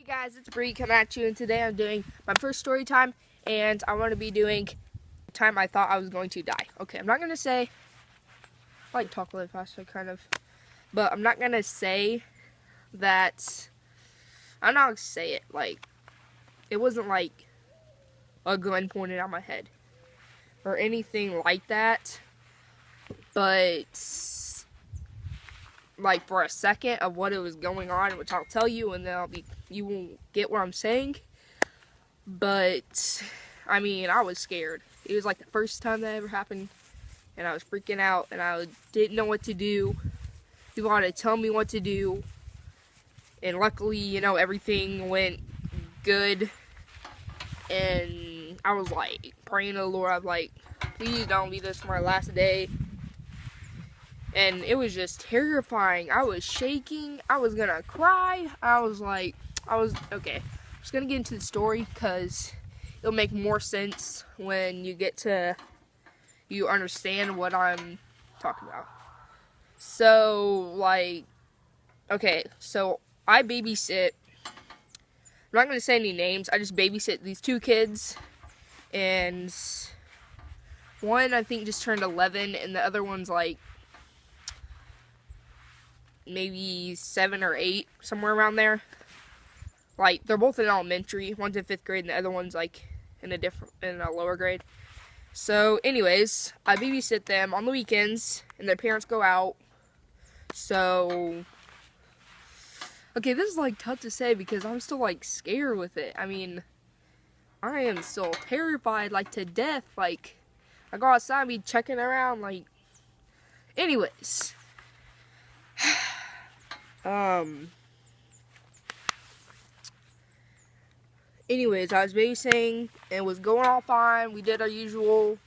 Guys, it's Bree coming at you, and today I'm doing my first story time, and I want to be doing the time I thought I was going to die. Okay, I'm not going to say, I like talk really fast, so kind of, but I'm not going to say that, I'm not going to say it, like, it wasn't like a gun pointed at my head, or anything like that, but like for a second of what it was going on, which I'll tell you, and then you won't get what I'm saying. But I mean, I was scared. It was like the first time that ever happened, and I was freaking out, and I didn't know what to do. People had to tell me what to do, and luckily, you know, everything went good. And I was like praying to the Lord. I was like, please don't be this my last day. And it was just terrifying. I was shaking. I was gonna cry. Okay. I'm just gonna get into the story because it'll make more sense when you understand what I'm talking about. So, okay, so I babysit. I'm not gonna say any names. I just babysit these two kids, and one I think just turned 11, and the other one's like maybe 7 or 8, somewhere around there. Like, they're both in elementary. One's in 5th grade and the other one's like in a lower grade. So anyways, I babysit them on the weekends and their parents go out. So okay, this is like tough to say because I'm still like scared with it. I mean, I am still terrified like to death. Like, I go outside and be checking around, like, anyways. Anyways, I was babysitting and it was going all fine. We did our usual.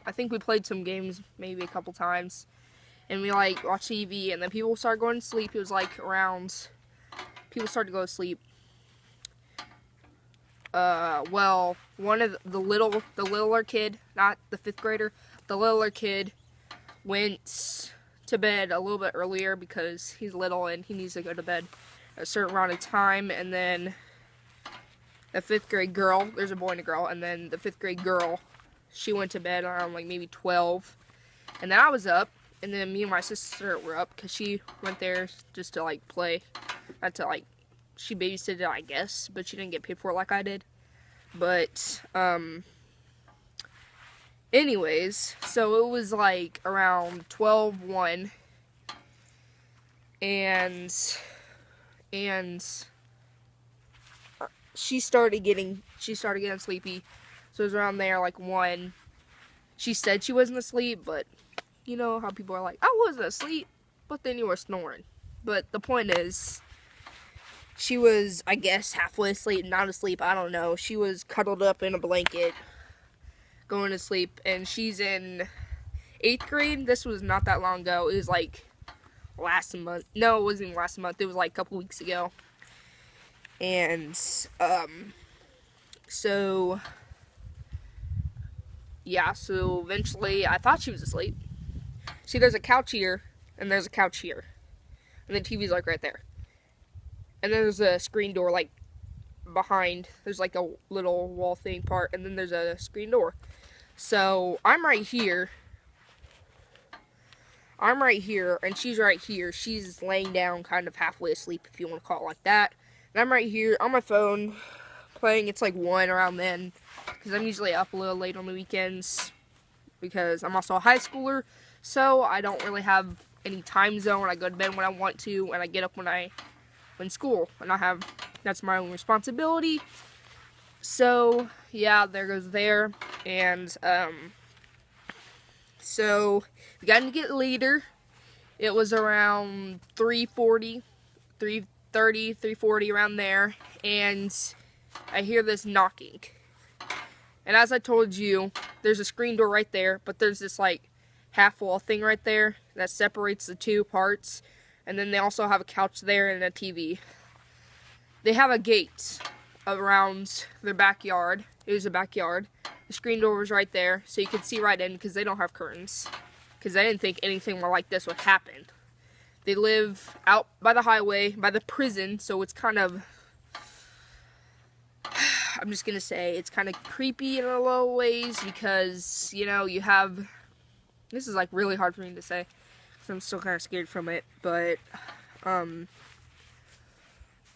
I think we played some games maybe a couple times. And we like watched TV, and then people started going to sleep. It was like around, people started to go to sleep. Well, one of the littler kid, not the 5th grader, the littler kid went to bed a little bit earlier because he's little and he needs to go to bed a certain amount of time. And then the 5th grade girl, there's a boy and a girl, and then the 5th grade girl, she went to bed around like maybe 12. And then I was up, and then me and my sister were up because she went there just to like play, not to like, she babysitted it, I guess, but she didn't get paid for it like I did. But anyways, so it was like around 12:01, and she started getting sleepy. So it was around there like 1. She said she wasn't asleep, but you know how people are like, I wasn't asleep, but then you were snoring. But the point is, she was, I guess, halfway asleep, not asleep, I don't know. She was cuddled up in a blanket, going to sleep, and she's in 8th grade. This was not that long ago. It was like last month. No, it wasn't even last month. It was like a couple weeks ago. And, so, yeah, so eventually I thought she was asleep. See, there's a couch here, and there's a couch here. And the TV's like right there. And then there's a screen door like behind. There's like a little wall thing part, and then there's a screen door. So I'm right here, and she's right here. She's laying down kind of halfway asleep, if you want to call it like that. And I'm right here on my phone playing. It's like 1 around then, because I'm usually up a little late on the weekends because I'm also a high schooler, so I don't really have any time zone. I go to bed when I want to, and I get up when school, and that's my own responsibility. So yeah, there goes there. And so we got to get later. It was around 3:40, 3:30, 3:40, around there, and I hear this knocking. And as I told you, there's a screen door right there, but there's this like half wall thing right there that separates the two parts. And then they also have a couch there and a TV. They have a gate around their backyard. It was a backyard. The screen door was right there, so you could see right in because they don't have curtains. Because I didn't think anything more like this would happen. They live out by the highway, by the prison, so it's kind of I'm just gonna say it's kind of creepy in a lot of ways because, you know, you have, this is like really hard for me to say because I'm still kind of scared from it, but,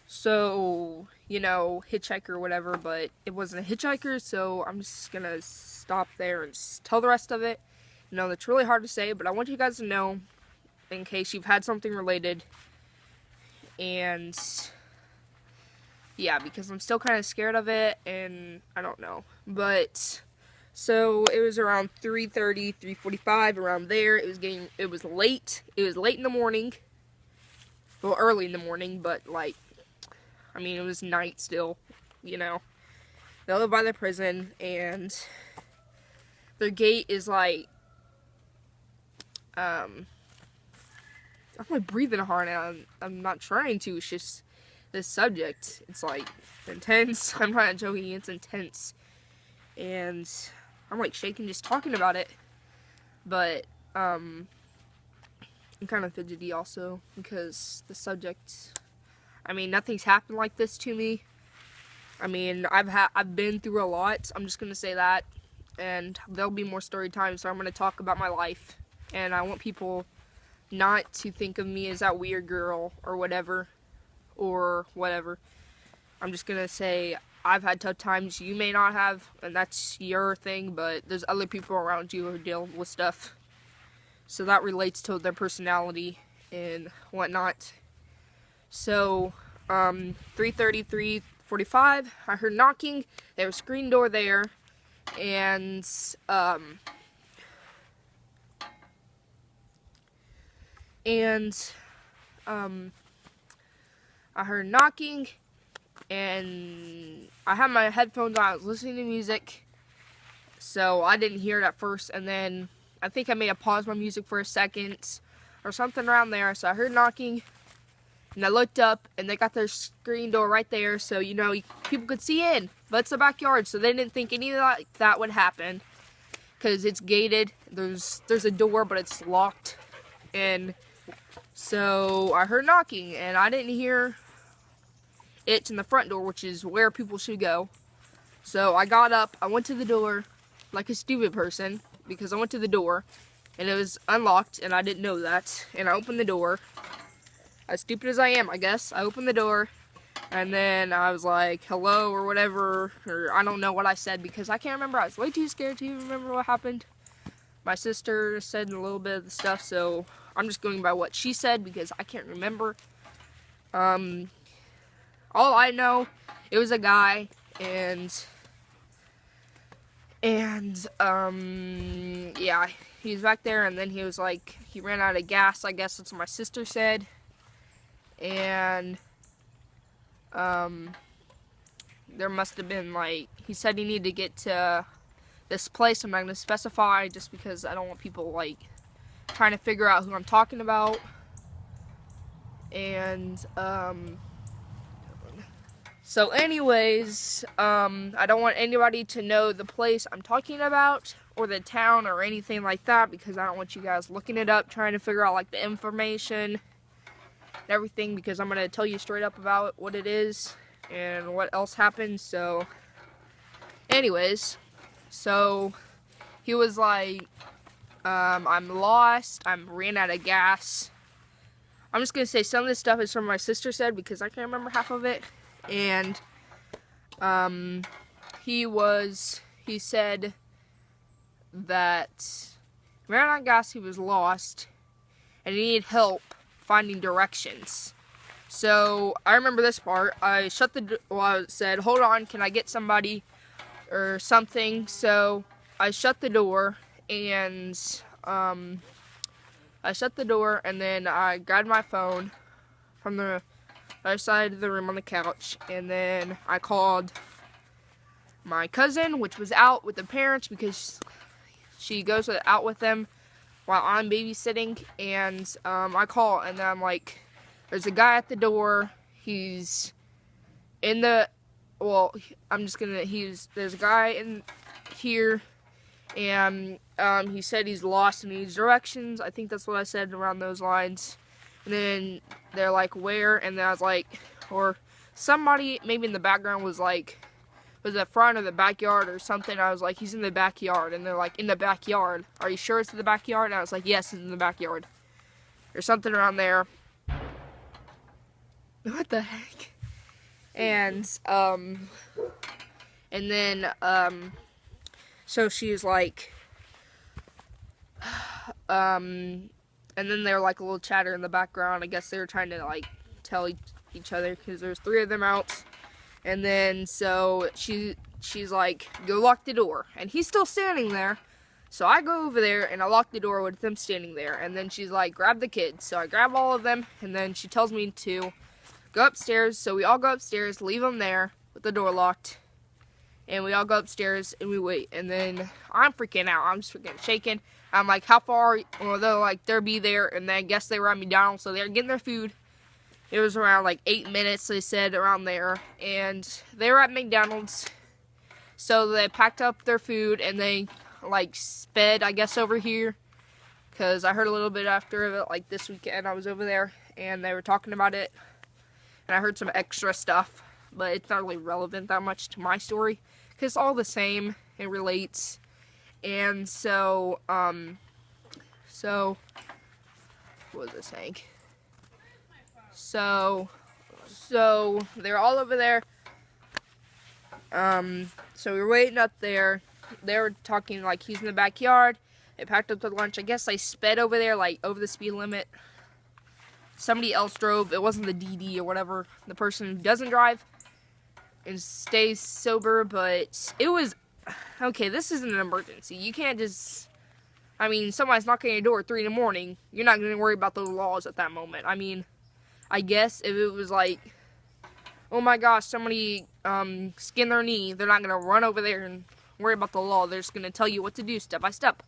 so, you know, hitchhiker or whatever, but it wasn't a hitchhiker, so I'm just gonna stop there and tell the rest of it. You know, that's really hard to say, but I want you guys to know in case you've had something related, and yeah, because I'm still kind of scared of it, and I don't know, but so it was around 3:30, 3:45, around there. It was late in the morning, well, early in the morning, but like, I mean, it was night still, you know. They live by the prison, and their gate is like, I'm like breathing hard, and I'm not trying to, it's just this subject, it's like intense. I'm not joking, it's intense, and I'm like shaking just talking about it, but I'm kind of fidgety also because the subject, I mean, nothing's happened like this to me. I mean, I've been through a lot, I'm just gonna say that, and there'll be more story time, so I'm gonna talk about my life, and I want people not to think of me as that weird girl or whatever. I'm just gonna say I've had tough times, you may not have, and that's your thing, but there's other people around you who deal with stuff, so that relates to their personality and whatnot. So 3:30, 3:45, I heard knocking. There was a screen door there, and I heard knocking, and I had my headphones on. I was listening to music, so I didn't hear it at first, and then I think I may have paused my music for a second or something around there. So I heard knocking, and I looked up, and they got their screen door right there, so, you know, people could see in, but it's the backyard, so they didn't think any of that would happen, because it's gated. There's a door, but it's locked, and so I heard knocking, and I didn't hear it in the front door, which is where people should go. So I got up, I went to the door like a stupid person, because I went to the door, and it was unlocked, and I didn't know that, and I opened the door. As stupid as I am, I guess. I opened the door, and then I was like, hello, or whatever, or I don't know what I said, because I can't remember. I was way too scared to even remember what happened. My sister said a little bit of the stuff, so I'm just going by what she said, because I can't remember. All I know, it was a guy, and yeah, he was back there, and then he was like, he ran out of gas, I guess that's what my sister said. And there must have been, like, he said he needed to get to this place. I'm not going to specify just because I don't want people, like, trying to figure out who I'm talking about. And so anyways, I don't want anybody to know the place I'm talking about or the town or anything like that, because I don't want you guys looking it up trying to figure out, like, the information everything, because I'm going to tell you straight up about what it is and what else happened. So anyways, so he was like, I'm lost, I ran out of gas. I'm just going to say some of this stuff is from my sister said, because I can't remember half of it. And he said that he ran out of gas, he was lost, and he needed help finding directions. So I remember this part. I shut the door. Well, I said, hold on, can I get somebody or something? So I shut the door, and then I grabbed my phone from the other side of the room on the couch, and then I called my cousin, which was out with the parents, because she goes out with them while I'm babysitting. And I call, and then I'm like, there's a guy at the door. He's in the, well, there's a guy in here, and he said he's lost and needs directions. I think that's what I said, around those lines. And then they're like, where? And then I was like, or somebody maybe in the background was like, was the front or the backyard or something. I was like, he's in the backyard. And they're like, in the backyard. Are you sure it's in the backyard? And I was like, yes, it's in the backyard. Or something around there. What the heck? And then, so she's like, and then they were like a little chatter in the background. I guess they were trying to like tell each other because there's 3 of them out. And then so she's like, go lock the door. And he's still standing there. So I go over there and I lock the door with them standing there. And then she's like, grab the kids. So I grab all of them. And then she tells me to go upstairs. So we all go upstairs, leave them there with the door locked. And we all go upstairs and we wait. And then I'm freaking out. I'm just freaking shaking. I'm like, how far? Well, they're like, they'll be there. And then I guess they were at McDonald's. So they're getting their food. It was around like 8 minutes, they said, around there. And they were at McDonald's. So they packed up their food and they like sped, I guess, over here. Because I heard a little bit after of it, like this weekend I was over there. And they were talking about it. And I heard some extra stuff. But it's not really relevant that much to my story. Because it's all the same. It relates. And so, what was I saying? So they're all over there. So we were waiting up there. They were talking like he's in the backyard. They packed up their lunch. I guess they sped over there, like over the speed limit. Somebody else drove. It wasn't the DD or whatever. The person who doesn't drive and stays sober, but it was, okay, this isn't an emergency. You can't just, I mean, somebody's knocking on your door at 3 in the morning. You're not going to worry about the laws at that moment. I mean, I guess if it was like, oh my gosh, somebody skinned their knee, they're not going to run over there and worry about the law. They're just going to tell you what to do step by step.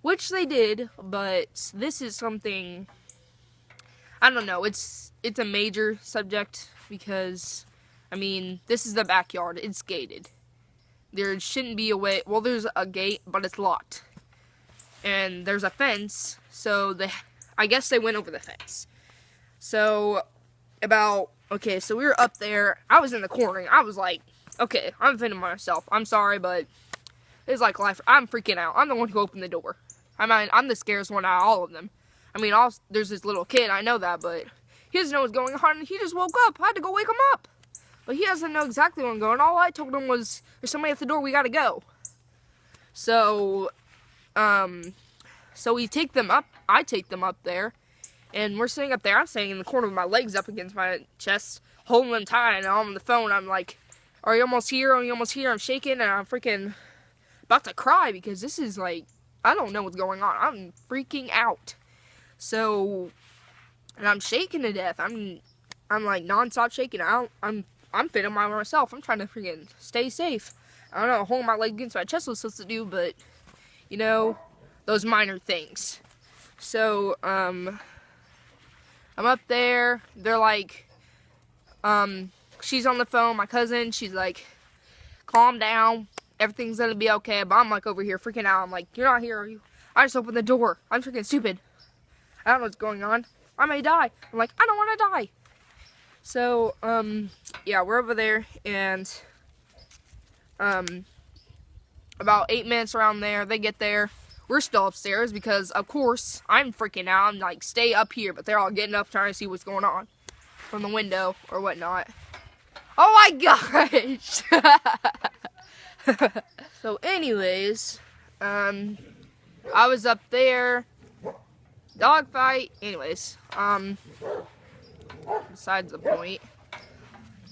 Which they did, but this is something, I don't know, it's a major subject because, I mean, this is the backyard. It's gated. There shouldn't be a way, well, there's a gate, but it's locked. And there's a fence, so I guess they went over the fence. So, okay, so we were up there. I was in the corner. I was like, okay, I'm defending myself. I'm sorry, but it's like life. I'm freaking out. I'm the one who opened the door. I mean, I'm the scariest one out of all of them. I mean, there's this little kid. I know that, but he doesn't know what's going on. And he just woke up. I had to go wake him up. But he doesn't know exactly what's going on. All I told him was, there's somebody at the door. We got to go. So, so we take them up. I take them up there. And we're sitting up there. I'm sitting in the corner with my legs up against my chest, holding them tight. And I'm on the phone. I'm like, are you almost here? Are you almost here? I'm shaking. And I'm freaking about to cry because this is like, I don't know what's going on. I'm freaking out. So, and I'm shaking to death. I'm like non-stop shaking. I'm fitting myself. I'm trying to freaking stay safe. I don't know, holding my leg against my chest was supposed to do, but, you know, those minor things. So, I'm up there. They're like, she's on the phone, my cousin. She's like, calm down. Everything's gonna be okay. But I'm like over here freaking out. I'm like, you're not here, are you? I just opened the door. I'm freaking stupid. I don't know what's going on. I may die. I'm like, I don't want to die. So, yeah, we're over there, and, about 8 minutes around there, they get there. We're still upstairs because, of course, I'm freaking out. I'm like, stay up here, but they're all getting up trying to see what's going on from the window or whatnot. Oh my gosh! So, anyways, I was up there, dog fight, anyways, besides the point.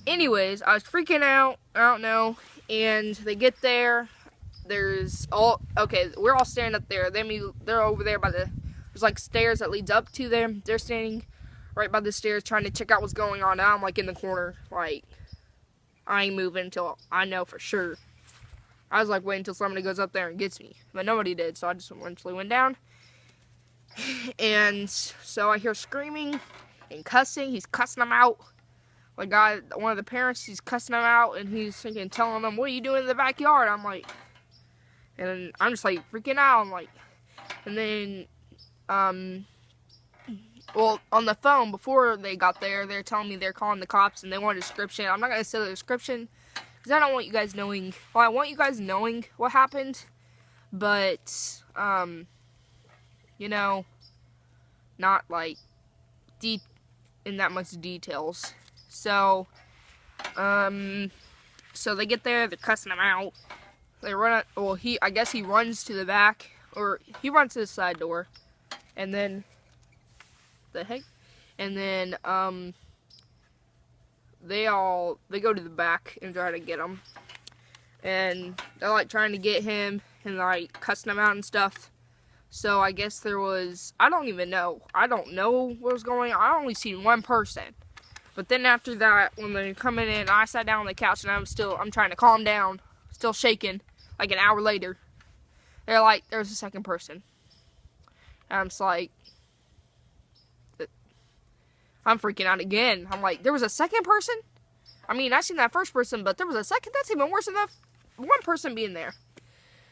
Anyways, I was freaking out, I don't know, and they get there, okay, we're all standing up there, they're over there by there's like stairs that leads up to them, they're standing right by the stairs trying to check out what's going on. Now I'm like in the corner, like, I ain't moving until I know for sure. I was like waiting until somebody goes up there and gets me, but nobody did, so I just eventually went down. And so I hear screaming and cussing. He's cussing them out. Like, one of the parents, he's cussing them out, and he's freaking telling them, what are you doing in the backyard? I'm like, and I'm just like freaking out. I'm like, and then, well, on the phone before they got there, they're telling me they're calling the cops and they want a description. I'm not gonna say the description because I don't want you guys knowing. Well, I want you guys knowing what happened, but you know, not like deep in that much details. So so they get there, they're cussing him out. They run. Well, I guess he runs to the back, or he runs to the side door, and then the heck, and then they go to the back and try to get him, and they're like trying to get him and like cussing him out and stuff. So I guess there was, I don't know what was going on. I only seen one person. But then after that, when they're coming in, I sat down on the couch and I'm trying to calm down, still shaking. Like an hour later, they're like, there's a second person. And I'm just like, I'm freaking out again. I'm like, there was a second person? I mean, I seen that first person, but there was a second? That's even worse than the one person being there.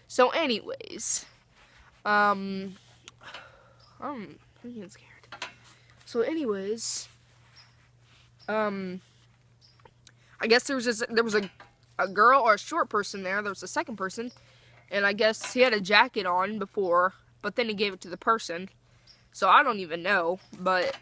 So anyways, I'm getting scared. So anyways, I guess there was a girl or a short person there. There was a second person, and I guess he had a jacket on before, but then he gave it to the person. So I don't even know, but